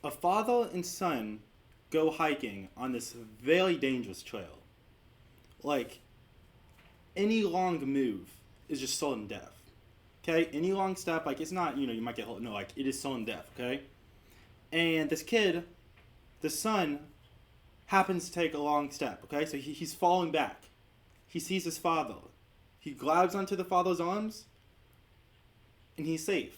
A father and son go hiking on this very dangerous trail. Like, any long move is just sudden death. Okay? Any long step, like, it's not, you might get hurt. No, like, it is sudden death, okay? And this kid, the son, happens to take a long step, okay? So he's falling back. He sees his father. He grabs onto the father's arms, and he's safe.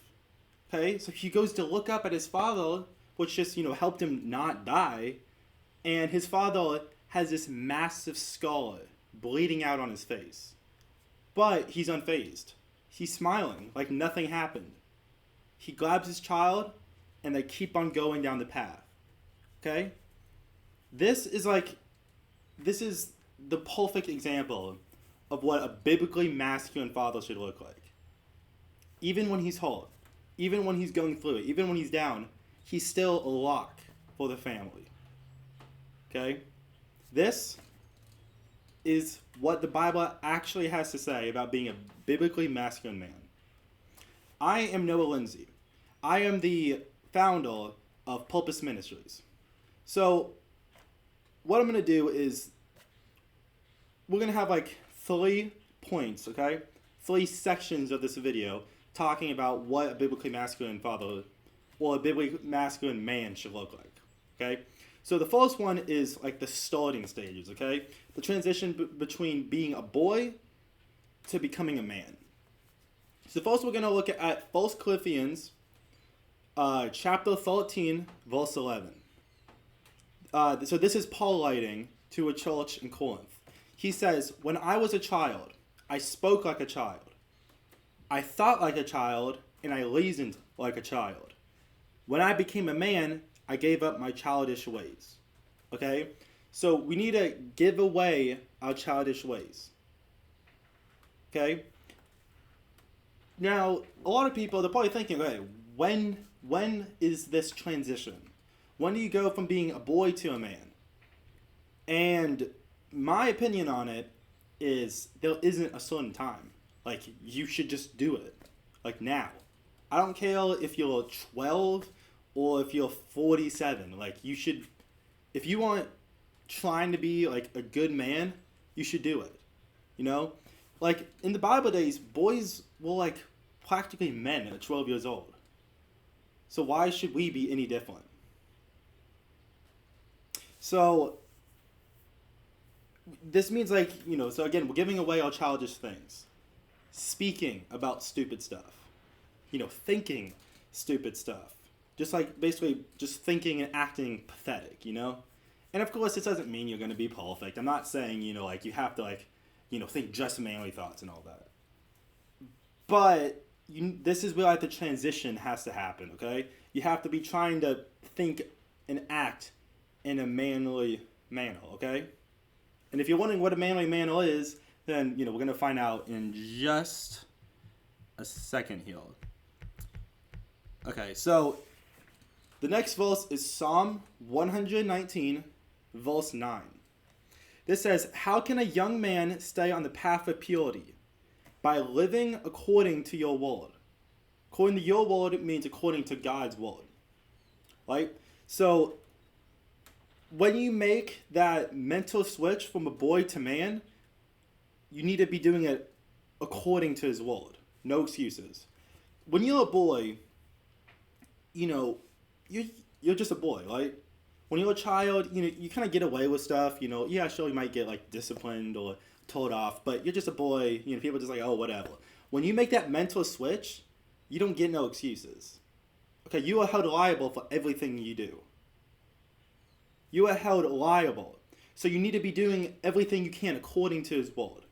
Okay? So he goes to look up at his father, which just, helped him not die, and his father has this massive scar bleeding out on his face. But he's unfazed. He's smiling like nothing happened. He grabs his child, and they keep on going down the path. Okay? This is the perfect example of what a biblically masculine father should look like. Even when he's hurt, even when he's going through it, even when he's down, he's still a rock for the family. Okay? This is what the Bible actually has to say about being a biblically masculine man. I am Noah Lindsay. I am the founder of Purpose Ministries. So, what I'm going to do is, we're going to have like 3 points, okay? 3 sections of this video talking about what a biblically masculine father or a biblically masculine man should look like, okay? So the first one is like the starting stages, okay? The transition between being a boy to becoming a man. So first we're going to look at 1 Corinthians chapter 13, verse 11. So this is Paul writing to a church in Corinth. He says, "When I was a child, I spoke like a child. I thought like a child, and I reasoned like a child. When I became a man, I gave up my childish ways." Okay? So we need to give away our childish ways. Okay? Now, a lot of people, they're probably thinking, okay, when is this transition? When do you go from being a boy to a man? And my opinion on it is there isn't a certain time. Like, you should just do it. Like, now. I don't care if you're 12 or if you're 47. Like, you should, if you want trying to be, like, a good man, you should do it. Like, in the Bible days, boys were, like, practically men at 12 years old. So why should we be any different? So, this means, like, so again, we're giving away our childish things. Speaking about stupid stuff. Thinking stupid stuff. Just like, basically, just thinking and acting pathetic, And of course, this doesn't mean you're going to be perfect. I'm not saying, like, you have to, like, think just manly thoughts and all that. But this is where, like, the transition has to happen, okay? You have to be trying to think and act in a manly manner, okay? And if you're wondering what a manly manner is, then, we're going to find out in just a second here. Okay, so the next verse is Psalm 119, verse 9. This says, "How can a young man stay on the path of purity? By living according to your word." According to your word means according to God's word. Right? So, when you make that mental switch from a boy to man, you need to be doing it according to his word. No excuses. When you're a boy, you're just a boy, right? When you're a child, you kind of get away with stuff, Yeah, sure, you might get, like, disciplined or told off, but you're just a boy, people are just like, oh, whatever. When you make that mental switch, you don't get no excuses. Okay, you are held liable for everything you do. You are held liable. So you need to be doing everything you can according to his word.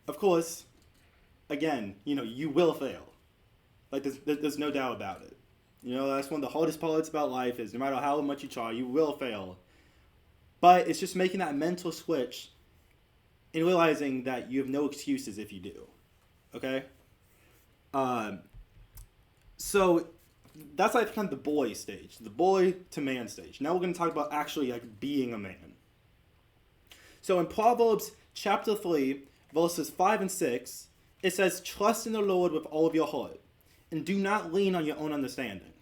Of course, again, you will fail. Like, there's no doubt about it. That's one of the hardest parts about life is no matter how much you try, you will fail. But it's just making that mental switch and realizing that you have no excuses if you do. Okay? So that's like kind of the boy stage, the boy to man stage. Now we're going to talk about actually, like, being a man. So in Proverbs chapter 3, verses 5 and 6, it says, "Trust in the Lord with all of your heart, and do not lean on your own understanding."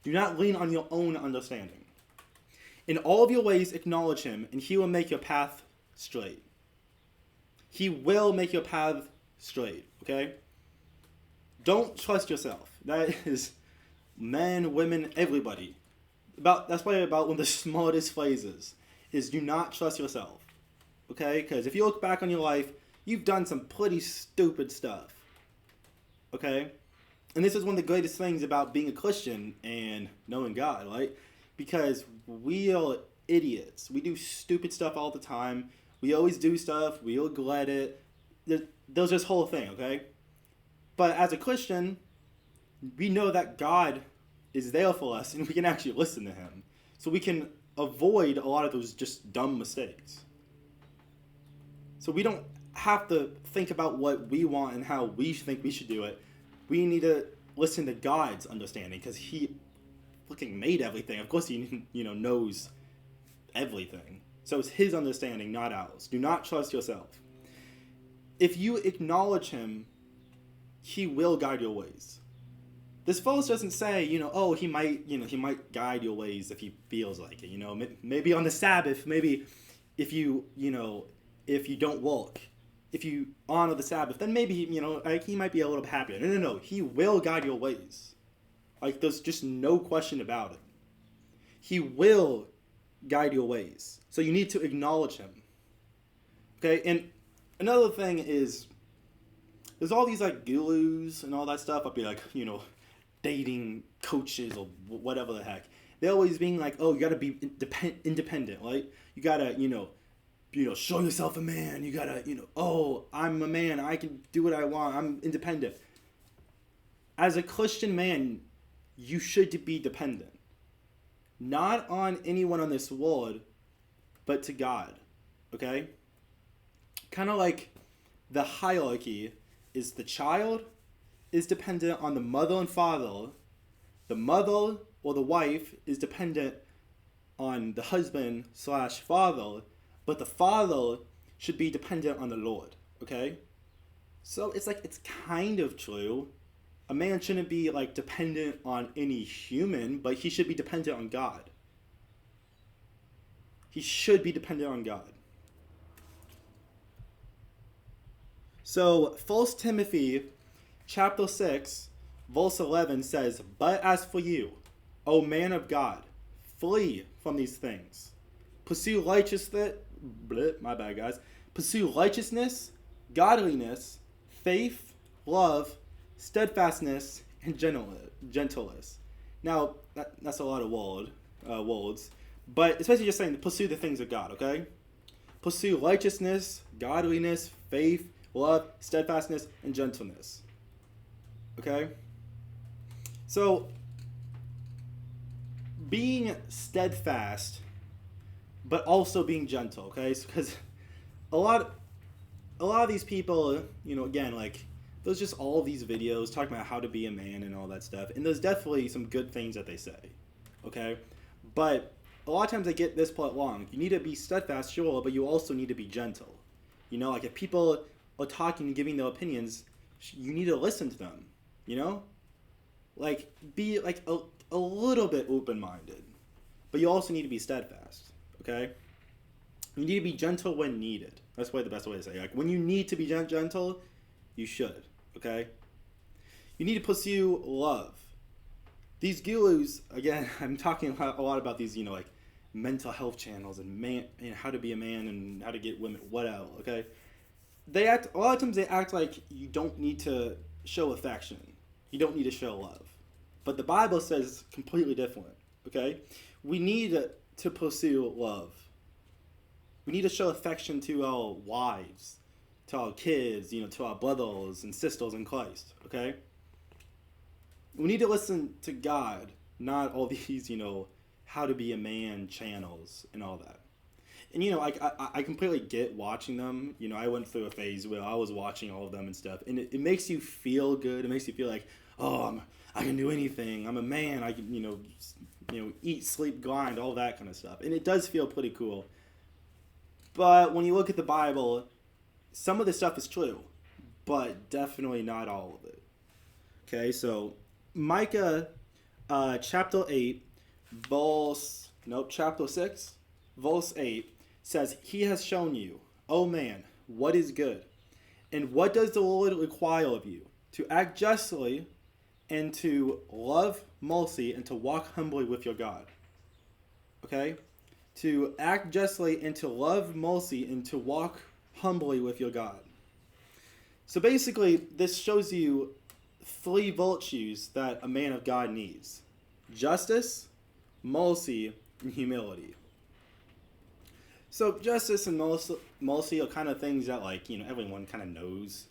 Do not lean on your own understanding. In all of your ways, acknowledge him, and he will make your path straight. He will make your path straight, okay? Don't trust yourself. That is men, women, everybody. That's probably about one of the smartest phrases, is do not trust yourself, okay? Because if you look back on your life, you've done some pretty stupid stuff, okay? And this is one of the greatest things about being a Christian and knowing God, right? Because we are idiots. We do stupid stuff all the time. We always do stuff. We regret it. There's this whole thing, okay? But as a Christian, we know that God is there for us and we can actually listen to him. So we can avoid a lot of those just dumb mistakes. So we don't have to think about what we want and how we think we should do it. We need to listen to God's understanding because he fucking made everything. Of course he knows everything. So it's his understanding, not ours. Do not trust yourself. If you acknowledge him, he will guide your ways. This verse doesn't say, he might guide your ways if he feels like it. Maybe on the Sabbath, maybe if you don't work, if you honor the Sabbath, then maybe, he might be a little bit happier. No. He will guide your ways. Like, there's just no question about it. He will guide your ways. So you need to acknowledge him. Okay, and another thing is, there's all these, gurus and all that stuff. I'll be dating coaches or whatever the heck. They're always being like, oh, you gotta be independent, right? You gotta, show yourself a man. You gotta, oh, I'm a man. I can do what I want. I'm independent. As a Christian man, you should be dependent. Not on anyone on this world, but to God. Okay? Kind of like the hierarchy is the child is dependent on the mother and father. The mother or the wife is dependent on the husband/father, but the father should be dependent on the Lord, okay? So it's kind of true. A man shouldn't be dependent on any human, but he should be dependent on God. He should be dependent on God. So 1 Timothy chapter 6, verse 11 says, "But as for you, O man of God, flee from these things. Pursue righteousness, Pursue righteousness, godliness, faith, love, steadfastness, and gentleness." Now, that's a lot of words, but especially just saying to pursue the things of God, okay? Pursue righteousness, godliness, faith, love, steadfastness, and gentleness. Okay? So, being steadfast, but also being gentle, okay? Because a lot of these people, again, there's just all these videos talking about how to be a man and all that stuff, and there's definitely some good things that they say, okay? But a lot of times they get this part wrong. You need to be steadfast, sure, but you also need to be gentle. If people are talking and giving their opinions, you need to listen to them, be a little bit open-minded, but you also need to be steadfast, okay? You need to be gentle when needed. That's probably the best way to say it. When you need to be gentle, you should, okay? You need to pursue love. These gurus, again, I'm talking a lot about these, mental health channels and how to be a man and how to get women, whatever, okay? A lot of times they act like you don't need to show affection. You don't need to show love. But the Bible says completely different, okay? We need to pursue love. We need to show affection to our wives, to our kids, to our brothers and sisters in Christ, okay? We need to listen to God, not all these, how to be a man channels and all that. And, I completely get watching them. I went through a phase where I was watching all of them and stuff. And it makes you feel good. It makes you feel like, oh, I can do anything. I'm a man. I can, eat, sleep, grind, all that kind of stuff. And it does feel pretty cool. But when you look at the Bible, some of the stuff is true. But definitely not all of it. Okay, so Micah chapter 8, chapter 6, verse 8 says, He has shown you, O man, what is good. And what does the Lord require of you? To act justly, and to love mercy, and to walk humbly with your God. Okay? To act justly, and to love mercy, and to walk humbly with your God. So basically, this shows you 3 virtues that a man of God needs: justice, mercy, and humility. So justice and mercy are kind of things that, like, everyone kind of knows.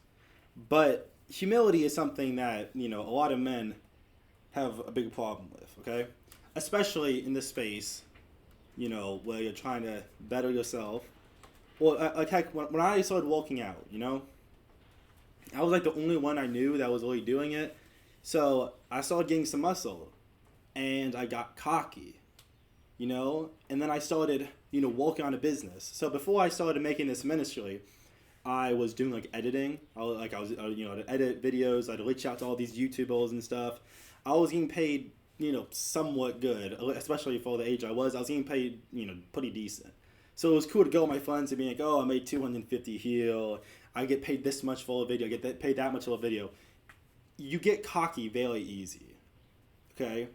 But humility is something that, a lot of men have a big problem with, okay? Especially in this space, where you're trying to better yourself. Well, like, heck, when I started working out, I was like the only one I knew that was really doing it. So I started getting some muscle, and I got cocky, and then I started, working on a business. So before I started making this ministry, I was doing like editing. I'd edit videos. I'd reach out to all these YouTubers and stuff. I was getting paid, somewhat good, especially for the age I was. I was getting paid, pretty decent. So it was cool to go with my friends and be like, oh, I made $250 here. I get paid this much for a video. I get paid that much for a video. You get cocky very easy, okay?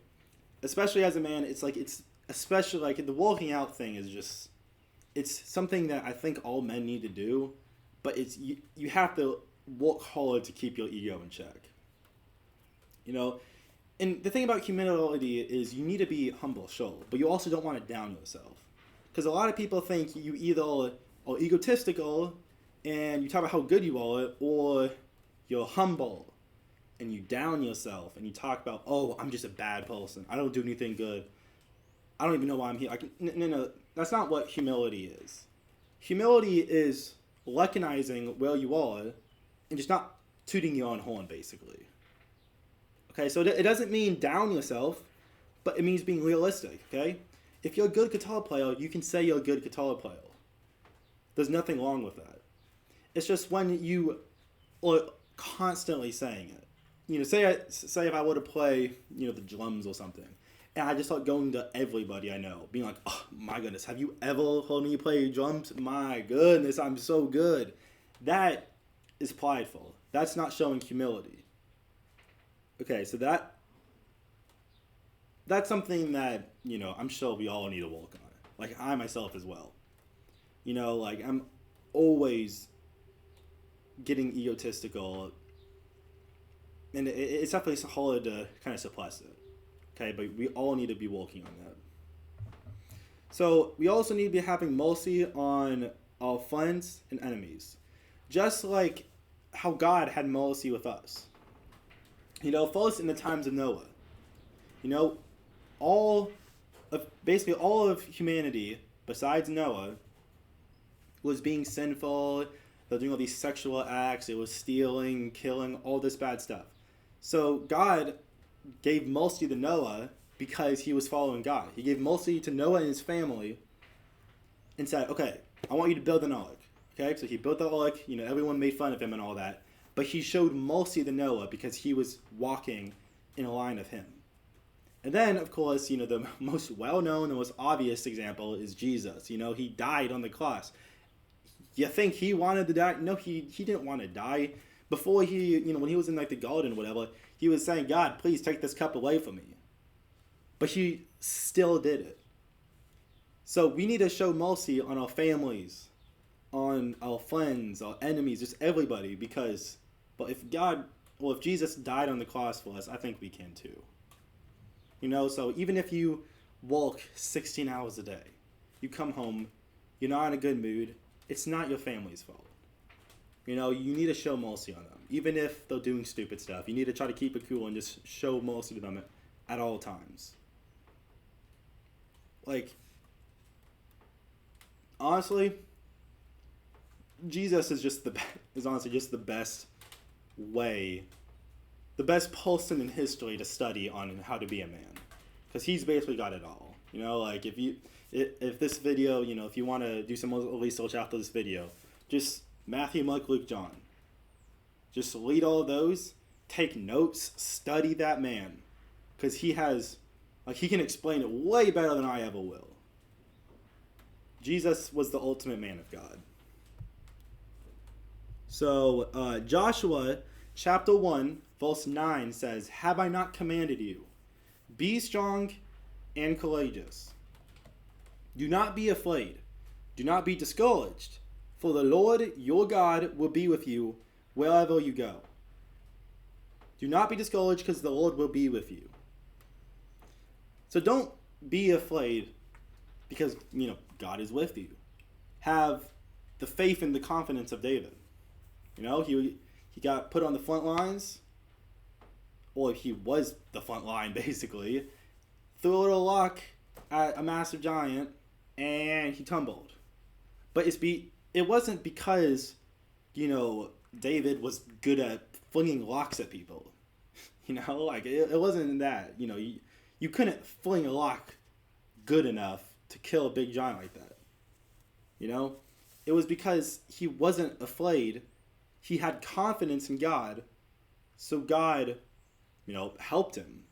Especially as a man, especially like the working out thing is just, it's something that I think all men need to do, but you have to work hard to keep your ego in check. And the thing about humility is you need to be humble, sure, but you also don't want to down yourself. Because a lot of people think you either are egotistical and you talk about how good you are, or you're humble and you down yourself and you talk about, oh, I'm just a bad person. I don't do anything good. I don't even know why I'm here. No, that's not what humility is. Humility is recognizing where you are and just not tooting your own horn, basically. Okay, so it doesn't mean down yourself, but it means being realistic, okay? If you're a good guitar player, you can say you're a good guitar player. There's nothing wrong with that. It's just when you are constantly saying it. Say if I were to play, the drums or something, and I just start going to everybody I know, being like, oh my goodness, have you ever heard me play drums? My goodness, I'm so good. That is prideful. That's not showing humility. Okay, so that's something that, I'm sure we all need to work on. Like, I myself as well. I'm always getting egotistical, and it's definitely hard to kind of suppress it. Okay, but we all need to be working on that. So we also need to be having mercy on our friends and enemies. Just like how God had mercy with us. First in the times of Noah. Basically all of humanity, besides Noah, was being sinful. They were doing all these sexual acts. It was stealing, killing, all this bad stuff. So God gave mercy to Noah because he was following God. He gave mercy to Noah and his family and said, okay, I want you to build an ark. Okay, so he built the ark. Everyone made fun of him and all that. But he showed mercy to Noah because he was walking in a line of him. And then, of course, the most well-known and most obvious example is Jesus. He died on the cross. You think he wanted to die? No, he didn't want to die. Before when he was in like the garden or whatever, he was saying, God, please take this cup away from me. But he still did it. So we need to show mercy on our families, on our friends, our enemies, just everybody, because if Jesus died on the cross for us, I think we can too. So even if you work 16 hours a day, you come home, you're not in a good mood, it's not your family's fault. You need to show mercy on them. Even if they're doing stupid stuff, you need to try to keep it cool and just show mercy to them at all times. Like, honestly, Jesus is honestly just the best way, the best person in history to study on how to be a man. Because he's basically got it all. Like if this video, if you want to do some research after this video, just Matthew, Mark, Luke, John. Just read all of those, take notes, study that man. because he can explain it way better than I ever will. Jesus was the ultimate man of God. So Joshua chapter 1 verse 9 says, "Have I not commanded you? Be strong and courageous. Do not be afraid. Do not be discouraged. For the Lord your God will be with you wherever you go." Do not be discouraged because the Lord will be with you. So don't be afraid because, God is with you. Have the faith and the confidence of David. He got put on the front lines, or he was the front line basically, threw a little rock at a massive giant, and he tumbled. But it wasn't because, David was good at flinging rocks at people. It wasn't that. You couldn't fling a rock good enough to kill a big giant like that. It was because he wasn't afraid. He had confidence in God, so God, helped him.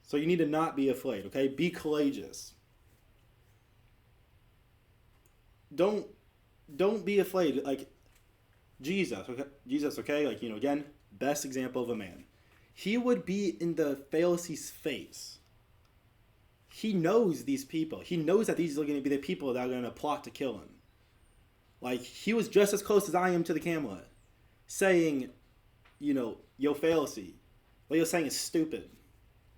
So you need to not be afraid, okay? Be courageous. Don't be afraid. Like Jesus, okay? Again, best example of a man. He would be in the Pharisees' face. He knows these people. He knows that these are going to be the people that are going to plot to kill him. He was just as close as I am to the camera, saying, yo Pharisee, what you're saying is stupid.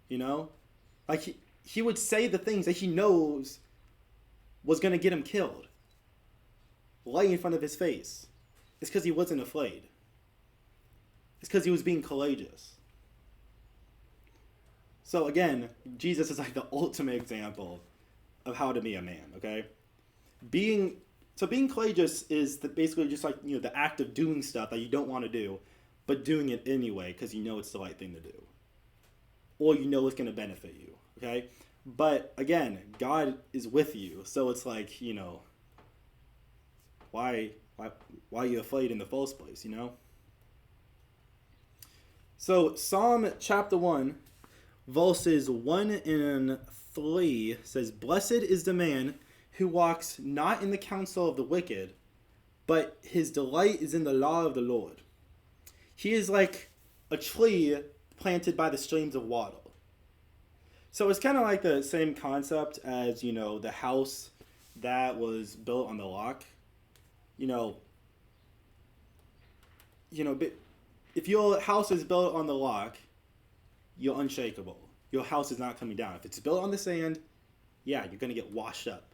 He would say the things that he knows was going to get him killed, right in front of his face. It's because he wasn't afraid. It's because he was being courageous. So again, Jesus is the ultimate example of how to be a man, okay? Being courageous is basically just the act of doing stuff that you don't want to do, but doing it anyway because it's the right thing to do. Or it's going to benefit you, okay? But again, God is with you, so it's why are you afraid in the first place, So Psalm chapter 1, verses 1 and 3 says, "Blessed is the man who walks not in the counsel of the wicked, but his delight is in the law of the Lord. He is like a tree planted by the streams of water." So it's kind of like the same concept as, the house that was built on the rock. If your house is built on the rock, you're unshakable. Your house is not coming down. If it's built on the sand, you're going to get washed up.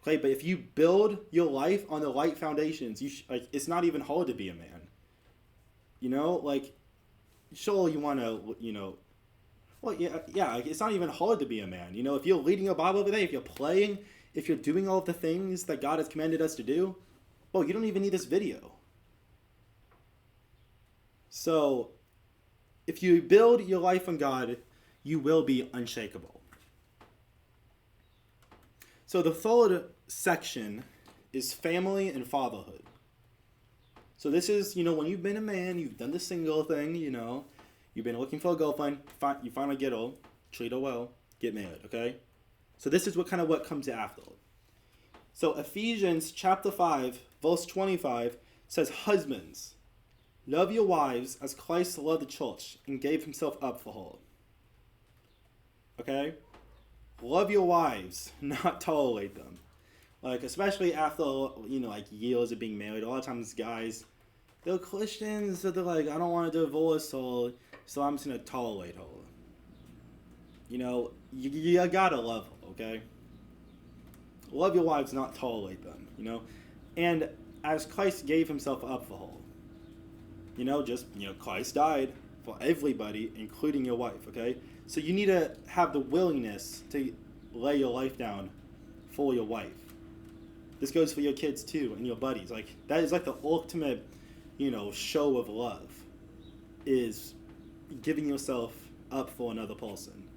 Okay, but if you build your life on the right foundations, it's not even hard to be a man. Sure, you want to, it's not even hard to be a man. If you're reading your Bible every day, if you're praying, if you're doing all of the things that God has commanded us to do, you don't even need this video. So, if you build your life on God, you will be unshakable. So the third section is family and fatherhood. So this is, when you've been a man, you've done the single thing, you've been looking for a girlfriend, you finally get her, treat her well, get married, okay? So this is what comes after. So Ephesians chapter 5, verse 25 says, "Husbands, love your wives as Christ loved the church and gave himself up for her." Okay? Love your wives, not tolerate them. Especially after, years of being married. A lot of times guys, they're Christians, so they're like, I don't want to divorce her, so I'm just going to tolerate her. You gotta love her, okay? Love your wives, not tolerate them, And as Christ gave himself up for her, Christ died for everybody, including your wife, okay? So you need to have the willingness to lay your life down for your wife. This goes for your kids too, and your buddies. That is the ultimate, show of love, is giving yourself up for another person.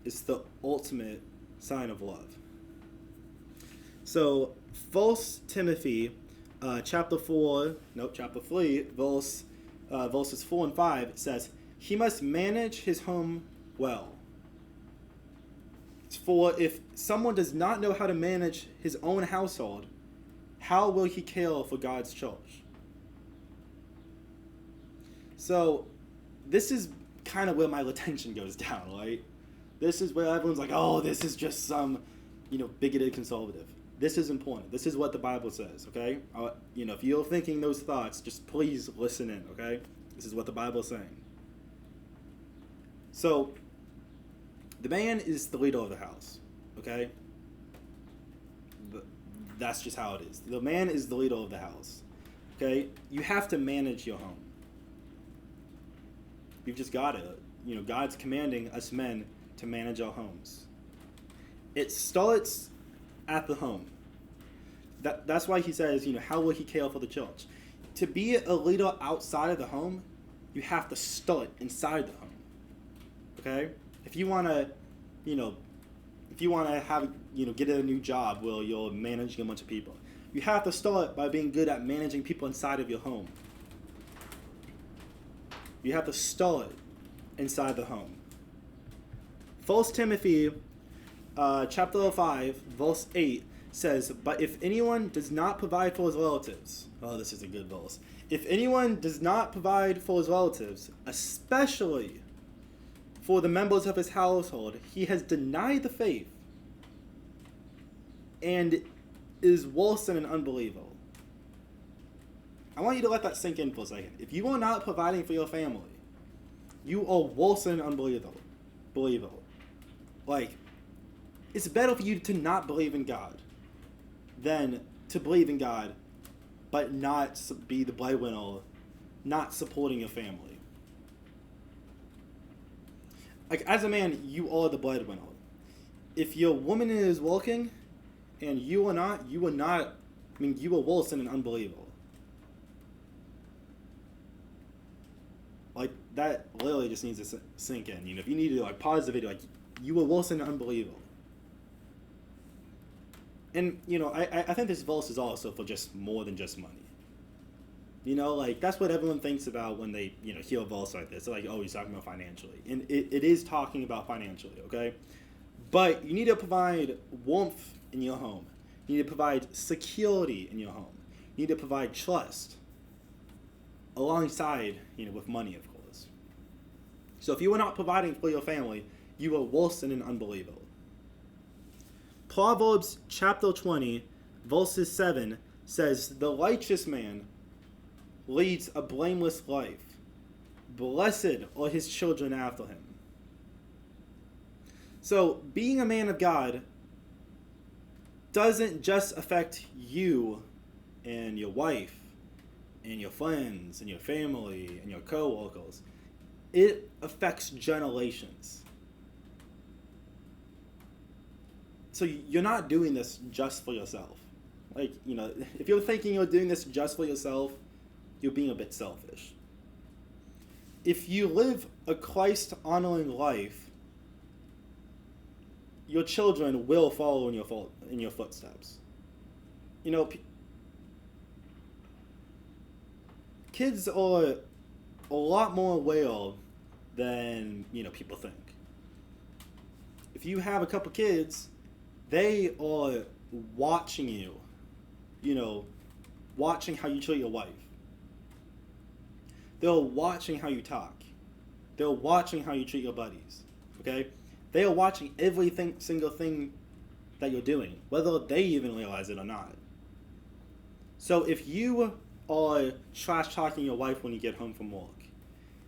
It's the ultimate sign of love. So, 1 Timothy chapter 3, verses 4 and 5 says, he must manage his home well. For if someone does not know how to manage his own household, how will he care for God's church? So, this is kind of where my attention goes down, right? This is where everyone's like, oh, this is just some, bigoted conservative. This is important. This is what the Bible says, okay? If you're thinking those thoughts, just please listen in, okay? This is what the Bible is saying. So, the man is the leader of the house, okay? That's just how it is. The man is the leader of the house, okay? You have to manage your home. You've just got it. God's commanding us men to manage our homes. It starts at the home. That's why he says, how will he care for the church? To be a leader outside of the home, you have to start inside the home. Okay? If you want to, have, get a new job where you're managing a bunch of people, you have to start by being good at managing people inside of your home. You have to start inside the home. 1 Timothy chapter 5, verse 8 says, but if anyone does not provide for his relatives, oh, this is a good verse. If anyone does not provide for his relatives, especially for the members of his household, he has denied the faith and is worse than an unbeliever. I want you to let that sink in for a second. If you are not providing for your family, you are worse than an unbeliever. Like, it's better for you to not believe in God than to believe in God but not be the breadwinner, not supporting your family. Like, as a man, you are the breadwinner. If your woman is working and you are not, you are worse than an unbeliever. Like, that literally just needs to sink in. If you need to, pause the video, you are worse than an unbeliever. And, I think this verse is also for just more than just money. That's what everyone thinks about when they, hear a verse like this. They're like, oh, he's talking about financially. And it is talking about financially, okay? But you need to provide warmth in your home. You need to provide security in your home. You need to provide trust alongside, with money, of course. So if you are not providing for your family, you are worse than an unbeliever. Proverbs chapter 20, verses 7 says, the righteous man leads a blameless life. Blessed are his children after him. So, being a man of God doesn't just affect you and your wife and your friends and your family and your co-workers. It affects generations. So you're not doing this just for yourself. If you're thinking you're doing this just for yourself, you're being a bit selfish. If you live a Christ-honoring life, your children will follow in your footsteps. Kids are a lot more aware than people think. If you have a couple kids, they are watching you, watching how you treat your wife. They're watching how you talk. They're watching how you treat your buddies, okay? They are watching single thing that you're doing, whether they even realize it or not. So if you are trash-talking your wife when you get home from work,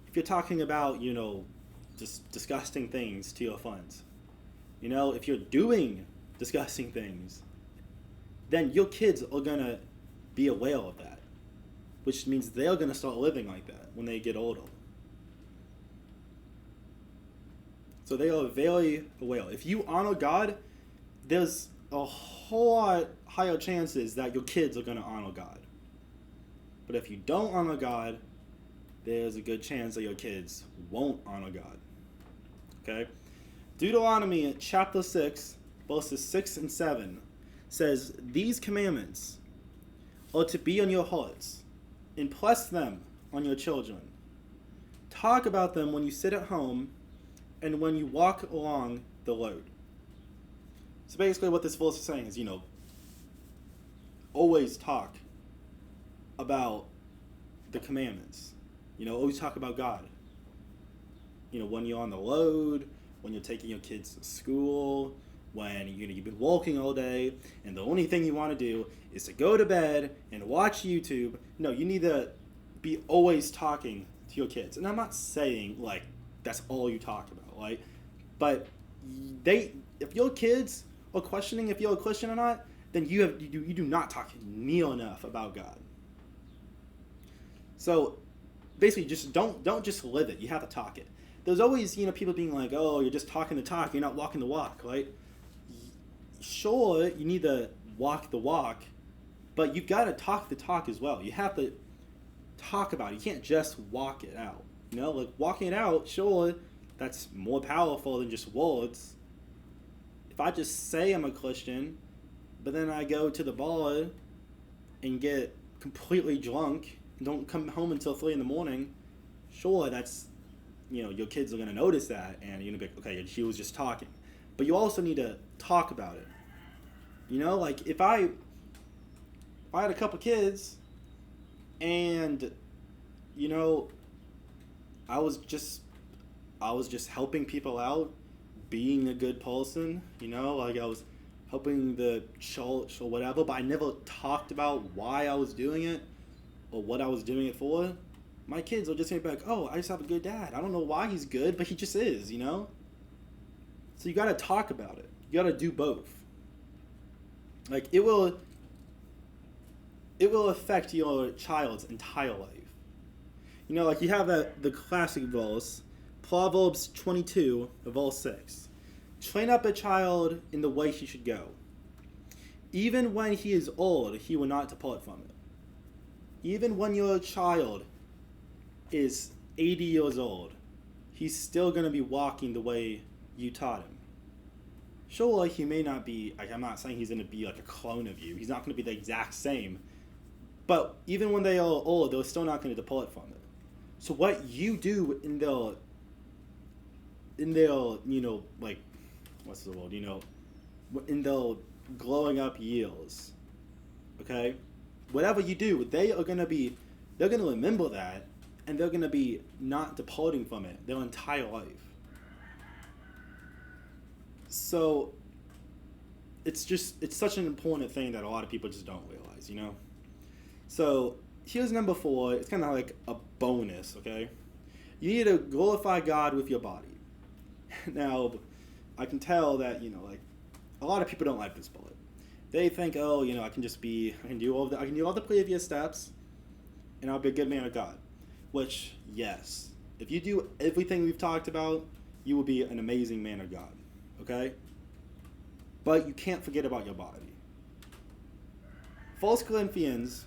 if you're talking about, just disgusting things to your friends, if you're doing disgusting things, then your kids are going to be aware of that, which means they're going to start living like that when they get older. So they are very aware. If you honor God, there's a whole lot higher chances that your kids are going to honor God. But if you don't honor God, there's a good chance that your kids won't honor God. Okay? Deuteronomy chapter 6, verses 6 and 7 says, these commandments are to be on your hearts. Impress them on your children. Talk about them when you sit at home and when you walk along the road. So basically what this verse is saying is, always talk about the commandments. Always talk about God. When you're on the road, when you're taking your kids to school, when you've been walking all day, and the only thing you want to do is to go to bed and watch YouTube. No, you need to be always talking to your kids. And I'm not saying like that's all you talk about, right? But if your kids are questioning if you're a Christian or not, then you do not talk near enough about God. So basically, just don't just live it. You have to talk it. There's always people being like, oh, you're just talking the talk, you're not walking the walk, right? Sure, you need to walk the walk, but you've got to talk the talk as well. You have to talk about it. You can't just walk it out. Like walking it out, sure, that's more powerful than just words. If I just say I'm a Christian, but then I go to the bar and get completely drunk and don't come home until 3 a.m, sure, that's, your kids are going to notice that and you're going to be like, okay, she was just talking. But you also need to talk about it. Like if I had a couple kids and, I was just helping people out, being a good person, like I was helping the church or whatever, but I never talked about why I was doing it or what I was doing it for. My kids will just say back, oh, I just have a good dad. I don't know why he's good, but he just is, So you got to talk about it. You got to do both. Like it will affect your child's entire life. Like you have the classic verse, Proverbs 22, verse 6. Train up a child in the way he should go. Even when he is old, he will not depart from it. Even when your child is 80 years old, he's still going to be walking the way you taught him. Sure, he may not be, I'm not saying he's going to be like a clone of you. He's not going to be the exact same. But even when they are old, they're still not going to depart from it. So what you do in their like, what's the word, in their growing up years, okay? Whatever you do, they're going to remember that, and they're going to be not departing from it their entire life. So it's such an important thing that a lot of people just don't realize, So here's number 4. It's kind of like a bonus, okay? You need to glorify God with your body. Now, I can tell that, like a lot of people don't like this bullet. They think, oh, I can do all the previous steps, and I'll be a good man of God. Which, yes, if you do everything we've talked about, you will be an amazing man of God. Okay? But you can't forget about your body. 1 Corinthians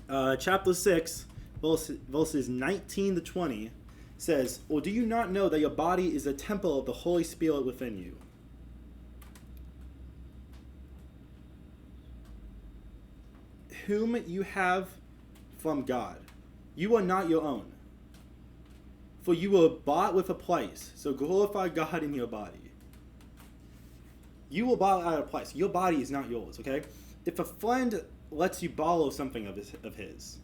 chapter 6, verses 19 to 20 says, or do you not know that your body is a temple of the Holy Spirit within you? Whom you have from God. You are not your own. For you were bought with a price, so glorify God in your body. You were bought at a price. Your body is not yours, okay? If a friend lets you borrow something of his,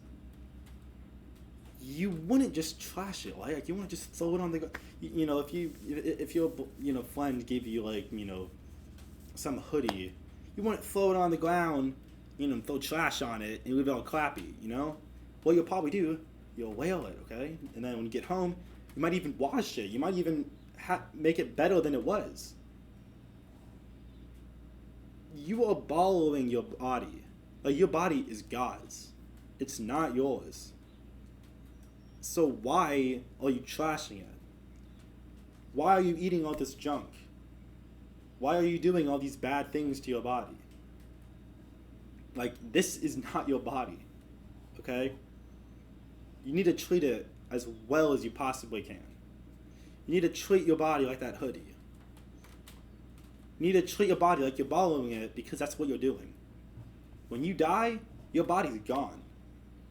you wouldn't just trash it, right? Like you wouldn't just throw it on the ground. If your friend gave you like some hoodie, you wouldn't throw it on the ground, throw trash on it and leave it all crappy, What you'll probably do, you'll wail it, okay? And then when you get home, you might even wash it. You might even make it better than it was. You are borrowing your body. Like your body is God's. It's not yours. So why are you trashing it? Why are you eating all this junk? Why are you doing all these bad things to your body? Like, this is not your body, okay? You need to treat it as well as you possibly can. You need to treat your body like that hoodie. You need to treat your body like you're borrowing it because that's what you're doing. When you die, your body's gone.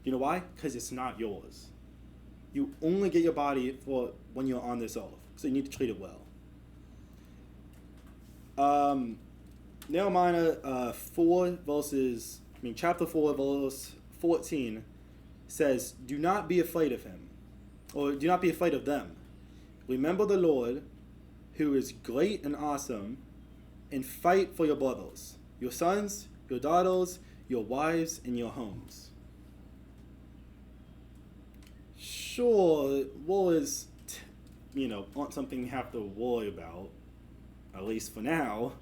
You know why? Because it's not yours. You only get your body for when you're on this earth, so you need to treat it well. Nehemiah chapter 4, verse 14 says, "Do not be afraid of him, or do not be afraid of them. Remember the Lord, who is great and awesome, and fight for your brothers, your sons, your daughters, your wives, and your homes." Sure, war is, not something you have to worry about, at least for now.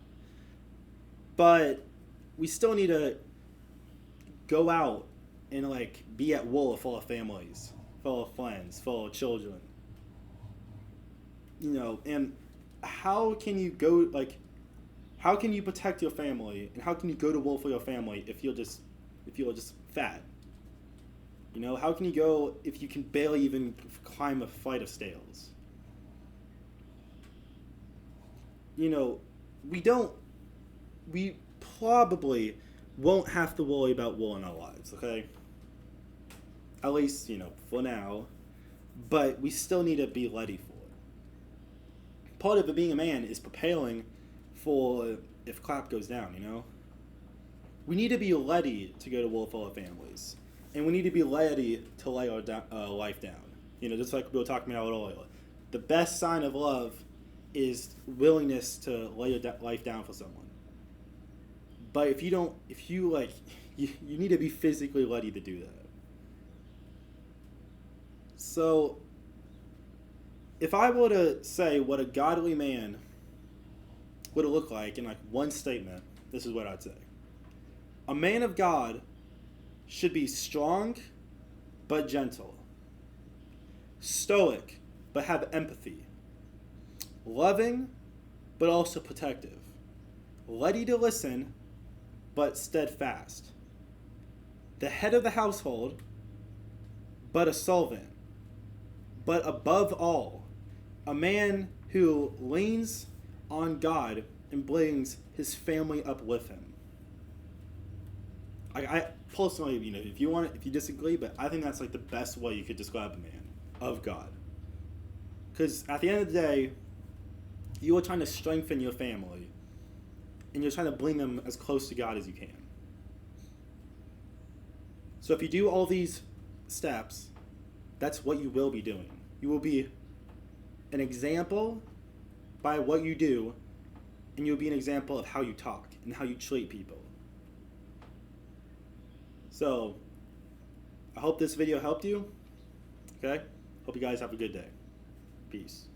But we still need to go out and be at war for our families, for our friends, for our children. And how can you how can you protect your family, and how can you go to war for your family if you're just fat? How can you go if you can barely even climb a flight of stairs? We probably won't have to worry about war in our lives, okay? At least, for now. But we still need to be ready for it. Part of being a man is preparing for if crap goes down, We need to be ready to go to war for our families. And we need to be ready to lay our life down. Just like we were talking about earlier. The best sign of love is willingness to lay your life down for someone. But if you need to be physically ready to do that. So, if I were to say what a godly man would look like in one statement, this is what I'd say. A man of God should be strong but gentle, stoic but have empathy, loving but also protective, ready to listen but steadfast, the head of the household but a servant, but above all, a man who leans on God and brings his family up with him. I personally, if you disagree, but I think that's the best way you could describe a man of God. Because at the end of the day, you are trying to strengthen your family, and you're trying to bring them as close to God as you can. So if you do all these steps, that's what you will be doing. You will be an example by what you do, and you'll be an example of how you talk and how you treat people. So, I hope this video helped you. Okay? Hope you guys have a good day. Peace.